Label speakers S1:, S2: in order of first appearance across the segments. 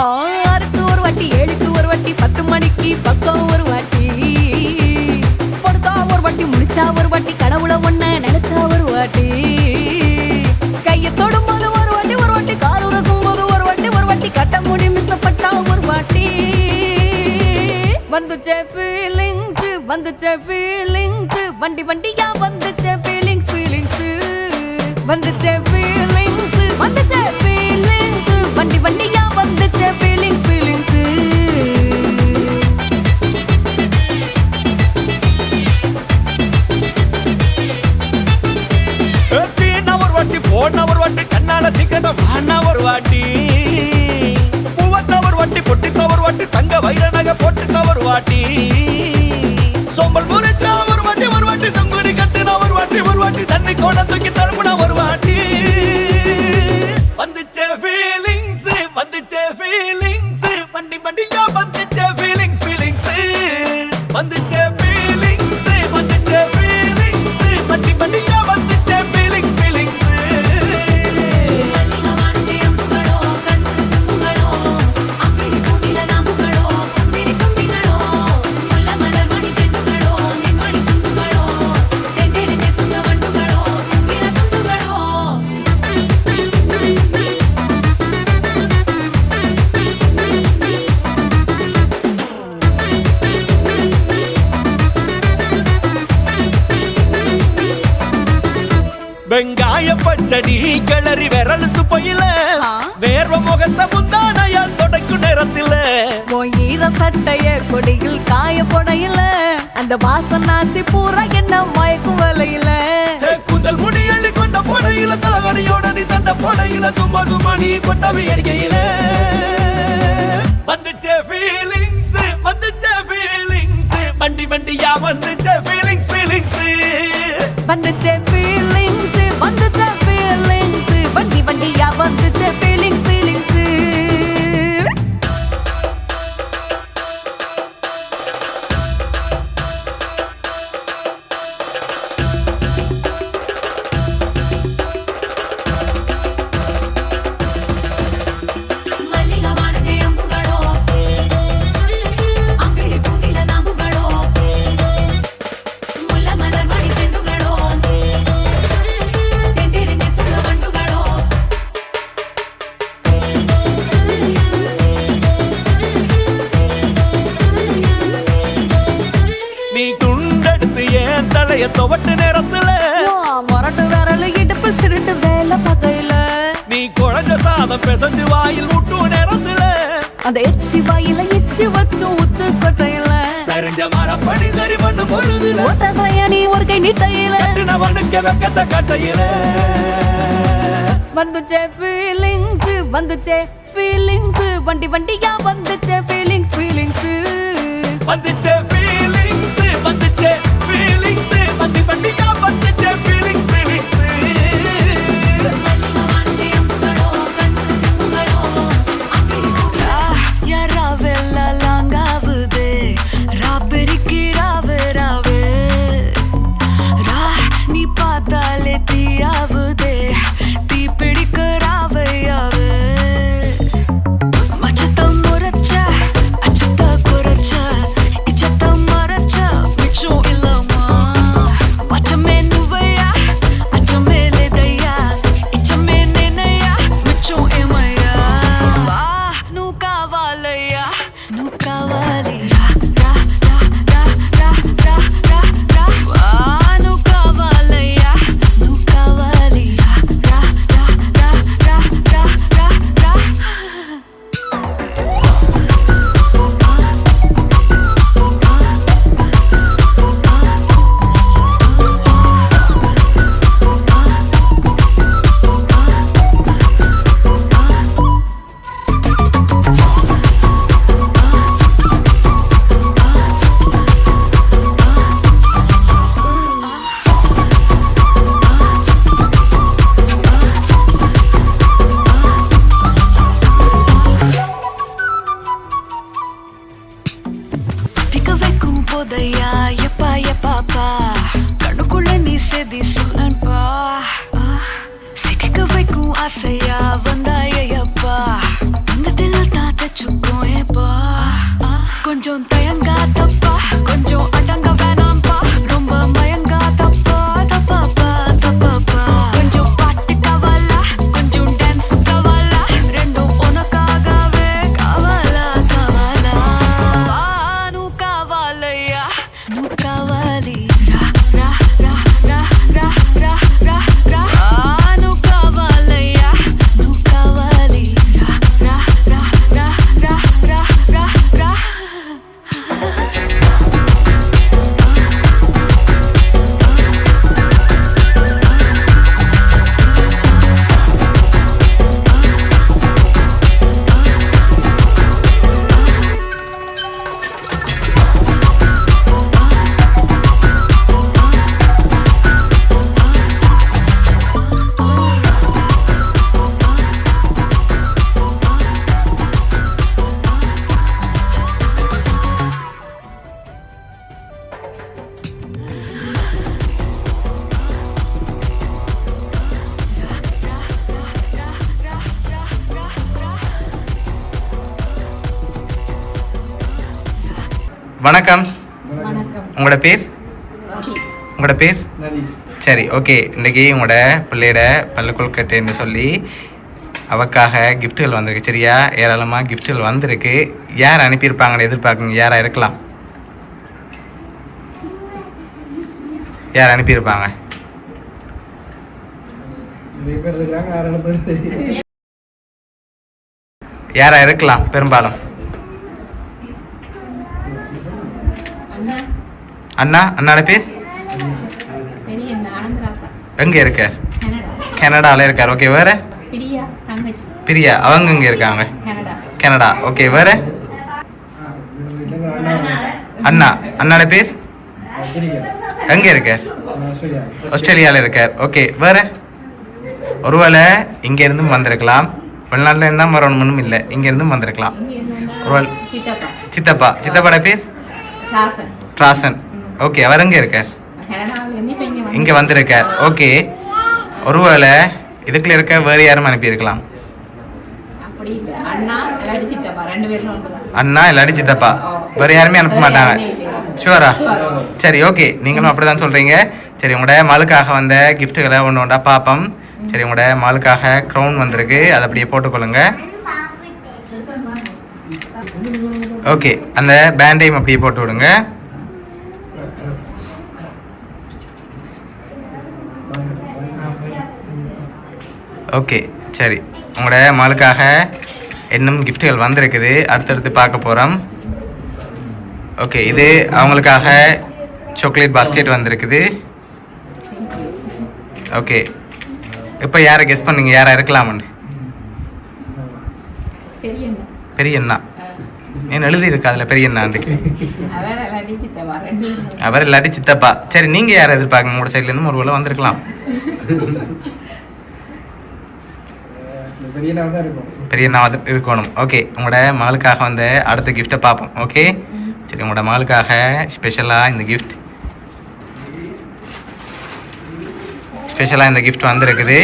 S1: 6க்கு ஒரு வாட்டி 7க்கு ஒரு வாட்டி 10 மணிக்கு பக்கம் ஒரு வாட்டி படுத்தா ஒரு வாட்டி முடிச்சா ஒரு வாட்டி கடவுளை ஒண்ண நினைச்சா ஒரு வாட்டி கைய தொடும்போது ஒரு வாட்டி கால் உரசும் போது ஒரு வாட்டி கட்ட முடி மிஸ்ஸப்பட்டா ஒரு வாட்டி வந்துச்சே ஃபீலிங்ஸ் வண்டி வண்டியா வந்துச்சே ஃபீலிங்ஸ் வந்துச்சே ஃபீலிங்ஸ் வண்டி வண்டியா வந்துச்சே ஃபீலிங்ஸ்
S2: போன ஒரு வாட்டி கண்ணால சீக்கிரத்தை வாண்ணா ஒரு வாட்டி பூவத்த ஒரு வாட்டி பொட்டித்த ஒரு வாட்டி தங்க வைர நகை போட்டுட்ட ஒரு வாட்டி சோம்பல் முறைச்சா ஒரு வாட்டி சங்குடி கட்டுனா ஒரு வாட்டி தண்ணி கோட தூக்கி தழுப்புனா ஒரு வாட்டி வந்துச்சே ஃபீலிங்ஸ் வண்டி வண்டியா வந்துச்சே ஃபீலிங்ஸ் வந்துச்சே ஃபீலிங்ஸ் வண்டி வண்டியா வந்துச்சே ஃபீலிங்ஸ் வெங்காய பச்சடி கிளறி விரல் சுப்பையில வேர்வ முகத்தை முந்தானையால் தொடக்கும் நேரத்தில்
S1: ஈர சட்டைய கொடியில் காய போடையில அந்த வாசனாசி பூரா என்ன மயக்கும் வலையில
S2: கூந்தல் முடி அள்ளி கொண்ட போடையில தலவணியோட நீ சண்டை போடையில சும்மா நீ கொண்டவை அடிக்கையில வந்துச்சே ஃபீலிங்ஸ் வண்டி வண்டியா வந்துச்சே ஃபீலிங்ஸ்
S1: வந்துச்சே ஃபீலிங்ஸ் வண்டி வண்டியா வந்துச்சே ஃபீலிங்ஸ்
S2: துவட்டு நேரத்துல
S1: மொரட்டு விரல் இடுப்பு திருட்டு வேலை பகையில
S2: நீ குழஞ்ச சாதம் பிசைஞ்சு வாயில் விட்டு நேரத்துல
S1: அந்த எச்சி வாயில எச்சி வச்சும் உச்சு கொட்டையில
S2: சரிஞ்ச மரப்படி சரி பண்ணு பொழுதுல
S1: ஓட்ட சையானி ஒரு கை நீட்டையில
S2: கட்டினவனுக்கு வெக்கத்த கட்டையில
S1: வந்துச்சே ஃபீலிங்ஸ் வண்டி வண்டியா வந்துச்சே ஃபீலிங்ஸ்
S2: வந்துச்சே ஃபீலிங்ஸ் வண்டி வண்டியா வந்துச்சே ஃபீலிங்ஸ்
S1: யாராவெல்லாம் லாங்காவுதே ராபெரிக்கு ராவு நீ பார்த்தாலே தீயாவுதே தீ பிடிக்க ராவையாவு மச்சத்தம் முறைச்ச அச்சத்த குறைச்ச இச்சத்த வச்சுக்கோ ஏப்பா கொஞ்சம் தயங்காதப்பா கொஞ்சம் அடங்க வேணாம்பா ரொம்ப மயங்காதப்பா தப்பாப்பா தப்பாப்பா கொஞ்சம் பாட்டு கவலா கொஞ்சம் டான்ஸ் கவலா ரெண்டும் உனக்காகவே கவலா கவலா நூ கவலையா நூ கவலி ரா ரா ரா ரா ரா ரா ரா ரா நூ கவலையா நூ கவலி ரா ரா ரா ரா ரா ரா ரா ரா
S3: வணக்கம்.
S1: வணக்கம்
S3: உங்களோட பேர்? உங்களோட பேர்? சரி, ஓகே. இன்றைக்கி உங்களோட பிள்ளையோட பள்ளிக்கொள்கட்டைன்னு சொல்லி அவக்காக கிஃப்ட்டுகள் வந்திருக்கு. சரியா? ஏராளமாக கிஃப்ட்டுகள் வந்திருக்கு. யார் அனுப்பியிருப்பாங்கன்னு எதிர்பார்க்குங்க? யாராக இருக்கலாம்? யார் அனுப்பியிருப்பாங்க? யாராக இருக்கலாம் பெரும்பாலும்? அண்ணா. அண்ணாட பேர் எங்கே இருக்கார்? கனடாவில் இருக்கார். ஓகே, வேறு? பிரியா, அவங்க இங்கே இருக்காங்க, கனடா. ஓகே, வேறு? அண்ணா. அண்ணாட பேர் எங்கே இருக்கார்? ஆஸ்திரேலியாவில் இருக்கார். ஓகே, வேறு? ஒருவேளை இங்கேருந்தும் வந்திருக்கலாம், வெளிநாட்டில் இருந்தால் வரணும்னு இல்லை, இங்கேருந்தும் வந்திருக்கலாம். ஒருவேளை சித்தப்பா. சித்தப்பாட பேர் ராசன். ஓகே, அவர் எங்கே இருக்கார்? இங்கே வந்திருக்கார். ஓகே, ஒருவேளை இதுக்குள்ள இருக்க வேறு யாரும் அனுப்பியிருக்கலாம். அண்ணா இல்லாட்டி சித்தப்பா, வேறு யாருமே அனுப்ப மாட்டாங்க. ஷுவரா? சரி, ஓகே. நீங்களும் அப்படி தான் சொல்கிறீங்க. சரி, உங்களோட மகளுக்காக வந்த கிஃப்ட்டுகளை ஒன்று ஒன்றா பார்ப்போம். சரி, உங்களோட மகளுக்காக க்ரௌன் வந்திருக்கு, அதை அப்படியே போட்டுக்கொள்ளுங்க. ஓகே, அந்த பேண்டையும் அப்படியே போட்டு விடுங்க. ஓகே, சரி. உங்களோட மகளுக்காக இன்னும் கிஃப்ட்டுகள் வந்திருக்குது, அடுத்தடுத்து பார்க்க போகிறோம். ஓகே, இது அவங்களுக்காக சாக்லேட் பாஸ்கெட் வந்திருக்குது. ஓகே, இப்போ யாரை கெஸ் பண்ணுங்க, யாராக இருக்கலாம்னு? பெரியண்ணா. ஏன் எழுதியிருக்கு அதில் பெரியண்ணாண்டு? அவர் இல்லாட்டி சித்தப்பா. சரி, நீங்கள் யாரை எதிர்பார்க்குங்க? உங்களோட சைட்லேருந்து ஒரு வேளை வந்திருக்கலாம். பெரியண்ணா இருக்கணும். ஓகே, உங்களோட மகளுக்காக வந்த அடுத்த கிஃப்ட்டை பார்ப்போம். ஓகே, சரி. உங்களோட மகளுக்காக ஸ்பெஷலாக இந்த கிஃப்ட் வந்திருக்குது.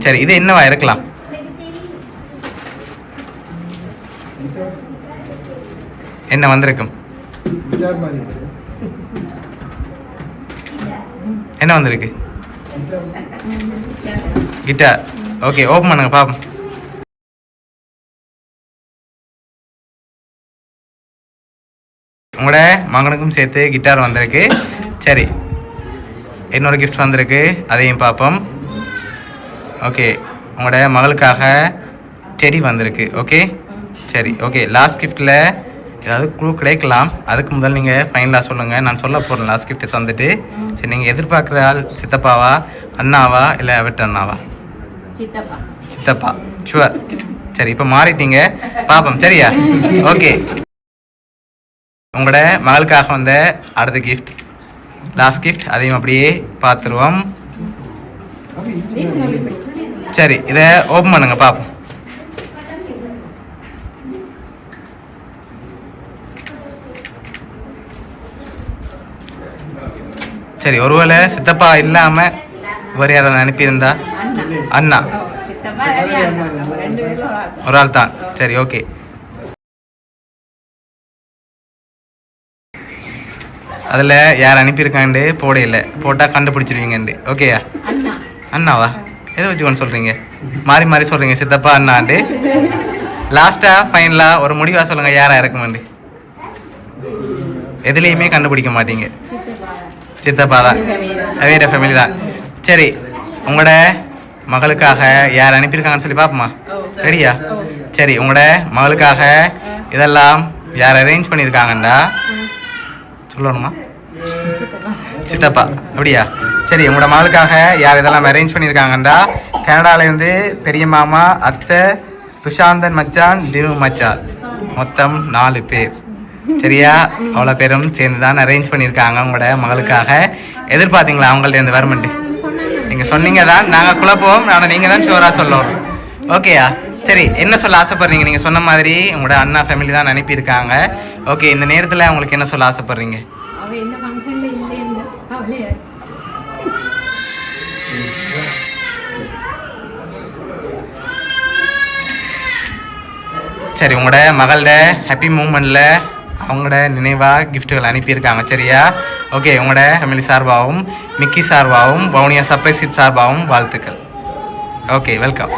S3: சரி, இது என்னவா இருக்கலாம்? என்ன வந்திருக்கும்? என்ன வந்திருக்கு? கிட்டார். ஓகே, ஓப்பன் பண்ணுங்க பாப்போம். உங்களோட மகனுக்கும் சேர்த்து கிட்டார் வந்திருக்கு. சரி, இன்னொரு கிஃப்ட் வந்திருக்கு, அதையும் பார்ப்போம். ஓகே, உங்களோட மகளுக்காக டெடி வந்திருக்கு. ஓகே, சரி. ஓகே, லாஸ்ட் கிஃப்ட்டில் ஏதாவது க்ளூ கிடைக்கலாம். அதுக்கு முதல் நீங்கள் ஃபைனலாக சொல்லுங்கள். நான் சொல்ல போகிறேன் லாஸ்ட் கிஃப்ட்டை தந்துட்டு. சரி, நீங்கள் எதிர்பார்க்குற ஆள் சித்தப்பாவா, அண்ணாவா, இல்லை வெட்ட அண்ணாவா? சித்தப்பா. ஷுவர். சரி, இப்போ மாறிட்டீங்க, பார்ப்போம். சரியா? ஓகே, உங்களோட மகளுக்காக வந்த அடுத்த கிஃப்ட், லாஸ்ட் கிஃப்ட், அதையும் அப்படியே பார்த்துருவோம். சரி, இதை ஓப்பன் பண்ணுங்க பார்ப்போம். சரி, ஒருவேளை சித்தப்பா இல்லாமல் வேறு யாராவது அனுப்பியிருந்தா? அண்ணா. ஒரு ஆள் தான். சரி, ஓகே. அதில் யார் அனுப்பியிருக்காண்டு போட இல்லை, போட்டால் கண்டுபிடிச்சிருவீங்கண்டு. ஓகேயா?
S1: அண்ணா
S3: அண்ணாவா? எதை வச்சு கொண்டு சொல்கிறீங்க? மாறி மாறி சொல்கிறீங்க, சித்தப்பா அண்ணாண்டு. லாஸ்ட்டாக ஃபைனலாக ஒரு முடிவாக சொல்லுங்கள், யாராக இருக்குமாண்டு? எதுலேயுமே கண்டுபிடிக்க மாட்டீங்க. சித்தப்பா தான், வேற ஃபேமிலி தான். சரி, உங்களோட மகளுக்காக யார் அனுப்பியிருக்காங்கன்னு சொல்லி பார்ப்போமா? சரியா? சரி, உங்களோட மகளுக்காக இதெல்லாம் யார் அரேஞ்ச் பண்ணியிருக்காங்கண்டா சொல்லணுமா? சித்தப்பா. அப்படியா? சரி, உங்களோட மகளுக்காக யார் இதெல்லாம் அரேஞ்ச் பண்ணியிருக்காங்கண்டா கனடாலேருந்து பெரிய மாமா, அத்தை, துஷாந்தன் மச்சான், தினு மச்சான், மொத்தம் 4 பேர். சரியா? அவ்வளோ பேரும் சேர்ந்து தான் அரேஞ்ச் பண்ணியிருக்காங்க உங்களோட மகளுக்காக. எதிர்பார்த்தீங்களா அவங்கள்ட்ட இந்த வரமெண்ட்? நீங்கள் சொன்னீங்க தான், நாங்கள் குழப்போம், ஆனால் நீங்கள் தான் ஷோராக சொல்லணும். ஓகேயா? சரி, என்ன சொல்ல ஆசைப்பட்றீங்க? நீங்கள் சொன்ன மாதிரி உங்களோட அண்ணா ஃபேமிலி தான் அனுப்பியிருக்காங்க. ஓகே, இந்த நேரத்தில் உங்களுக்கு என்ன சொல்ல ஆசைப்பட்றீங்க? சரி, உங்களோட மகளோட ஹாப்பி மூமெண்ட்டில் அவங்களோட நினைவாக கிஃப்ட்டுகள் அனுப்பியிருக்காங்க. சரியா? ஓகே, உங்களோட ஃபேமிலி சார்பாகவும், மிக்கி சார்பாகவும், வவுனியா சர்ப்ரைஸ் கிஃப்ட் சார்பாகவும் வாழ்த்துக்கள். Okay, welcome.